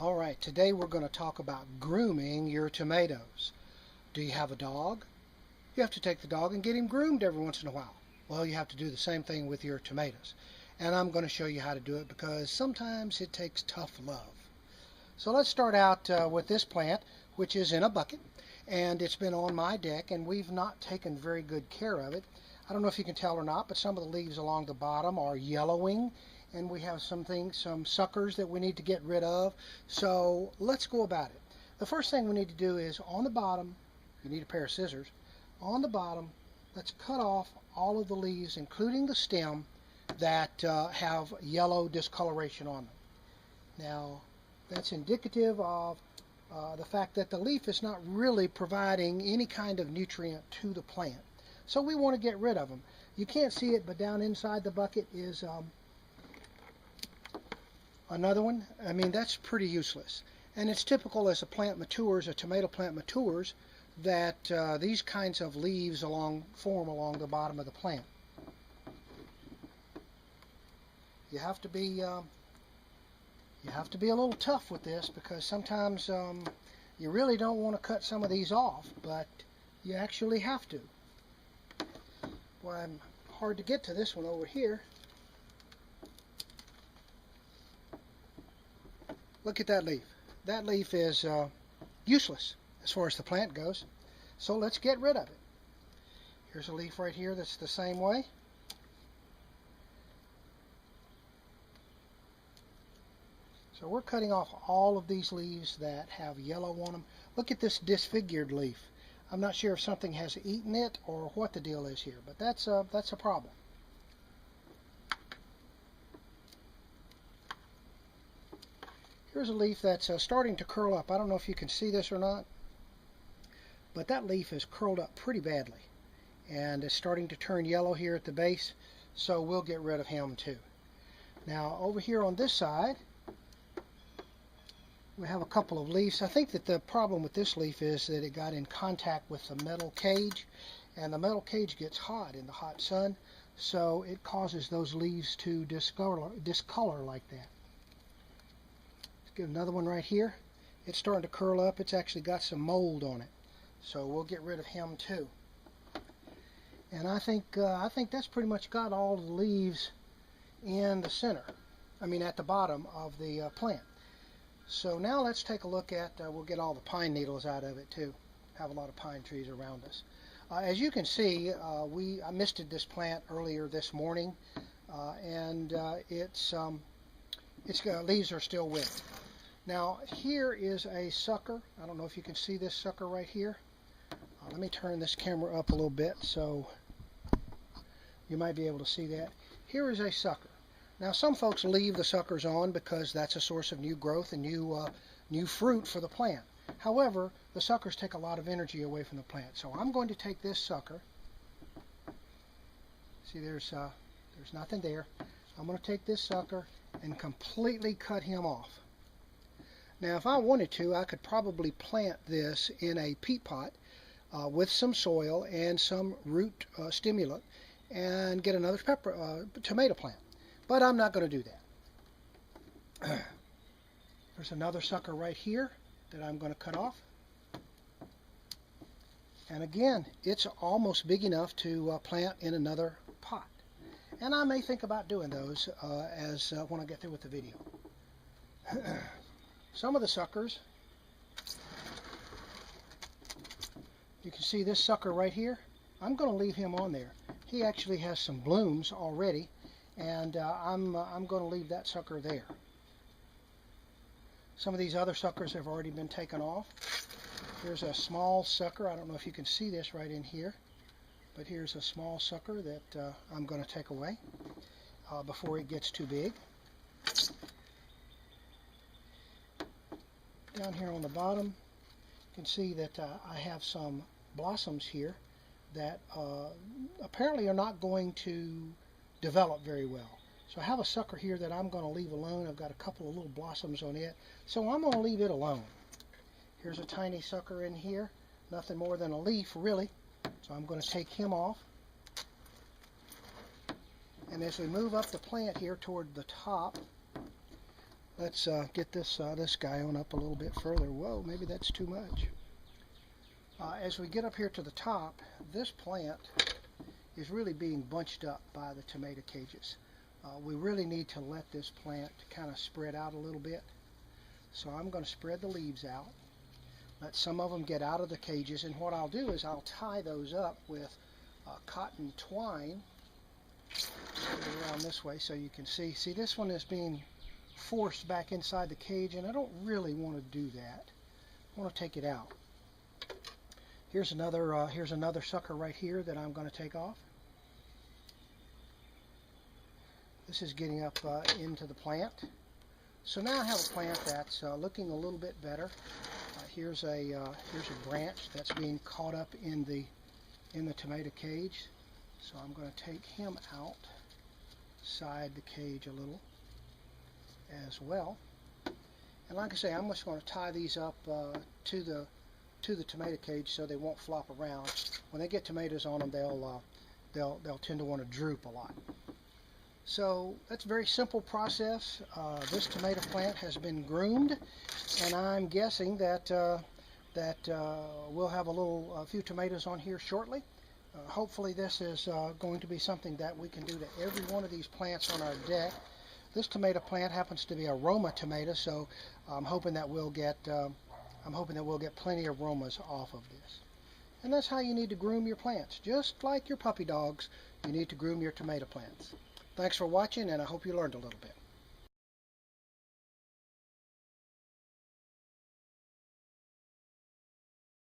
Alright, today we're going to talk about grooming your tomatoes. Do you have a dog? You have to take the dog and get him groomed every once in a while. Well, you have to do the same thing with your tomatoes. And I'm going to show you how to do it because sometimes it takes tough love. So let's start out with this plant, which is in a bucket. And it's been on my deck and we've not taken very good care of it. I don't know if you can tell or not, but some of the leaves along the bottom are yellowing. And we have some suckers that we need to get rid of. So let's go about it. The first thing we need to do is on the bottom, you need a pair of scissors. On the bottom, let's cut off all of the leaves, including the stem, that have yellow discoloration on them. Now, that's indicative of the fact that the leaf is not really providing any kind of nutrient to the plant. So we want to get rid of them. You can't see it, but down inside the bucket is another one. I mean, that's pretty useless. And it's typical as a plant matures, a tomato plant matures, that these kinds of leaves form along the bottom of the plant. You have to be a little tough with this because sometimes you really don't want to cut some of these off, but you actually have to. Well, I'm hard to get to this one over here. Look at that leaf. That leaf is useless as far as the plant goes. So let's get rid of it. Here's a leaf right here that's the same way. So we're cutting off all of these leaves that have yellow on them. Look at this disfigured leaf. I'm not sure if something has eaten it or what the deal is here, but that's a problem. Here's a leaf that's starting to curl up. I don't know if you can see this or not, but that leaf is curled up pretty badly. And it's starting to turn yellow here at the base, so we'll get rid of him too. Now over here on this side, we have a couple of leaves. I think that the problem with this leaf is that it got in contact with the metal cage, and the metal cage gets hot in the hot sun, so it causes those leaves to discolor like that. Get another one right here. It's starting to curl up. It's actually got some mold on it, so we'll get rid of him too. And I think that's pretty much got all the leaves in the center. I mean at the bottom of the plant. So now let's take a look at. We'll get all the pine needles out of it too. Have a lot of pine trees around us. As you can see, I misted this plant earlier this morning, and its leaves are still wet. Now here is a sucker. I don't know if you can see this sucker right here. Let me turn this camera up a little bit so you might be able to see that. Here is a sucker. Now some folks leave the suckers on because that's a source of new growth and new fruit for the plant. However, the suckers take a lot of energy away from the plant. So I'm going to take this sucker. See, there's nothing there. I'm going to take this sucker and completely cut him off. Now if I wanted to, I could probably plant this in a peat pot with some soil and some root stimulant and get another tomato plant. But I'm not going to do that. There's another sucker right here that I'm going to cut off. And again, it's almost big enough to plant in another pot. And I may think about doing those when I get through with the video. Some of the suckers, you can see this sucker right here. I'm going to leave him on there. He actually has some blooms already, and I'm going to leave that sucker there. Some of these other suckers have already been taken off. Here's a small sucker. I don't know if you can see this right in here, but here's a small sucker that I'm going to take away before it gets too big. Down here on the bottom, you can see that I have some blossoms here that apparently are not going to develop very well. So I have a sucker here that I'm going to leave alone. I've got a couple of little blossoms on it, so I'm going to leave it alone. Here's a tiny sucker in here, nothing more than a leaf really, so I'm going to take him off. And as we move up the plant here toward the top, Let's get this guy on up a little bit further. Whoa, maybe that's too much. As we get up here to the top, this plant is really being bunched up by the tomato cages. We really need to let this plant kind of spread out a little bit. So I'm going to spread the leaves out, let some of them get out of the cages, and what I'll do is I'll tie those up with cotton twine around this way so you can see. See, this one is being forced back inside the cage, and I don't really want to do that. I want to take it out. Here's another sucker right here that I'm going to take off. This is getting up into the plant. So now I have a plant that's looking a little bit better. Here's a branch that's being caught up in the tomato cage. So I'm going to take him outside the cage a little as well. And like I say, I'm just going to tie these up to the tomato cage so they won't flop around. When they get tomatoes on them, they'll tend to want to droop a lot. So that's a very simple process. This tomato plant has been groomed, and I'm guessing that we'll have a few tomatoes on here shortly. Hopefully this is going to be something that we can do to every one of these plants on our deck. This tomato plant happens to be a Roma tomato, so I'm hoping that we'll get plenty of aromas off of this. And that's how you need to groom your plants. Just like your puppy dogs, you need to groom your tomato plants. Thanks for watching, and I hope you learned a little bit.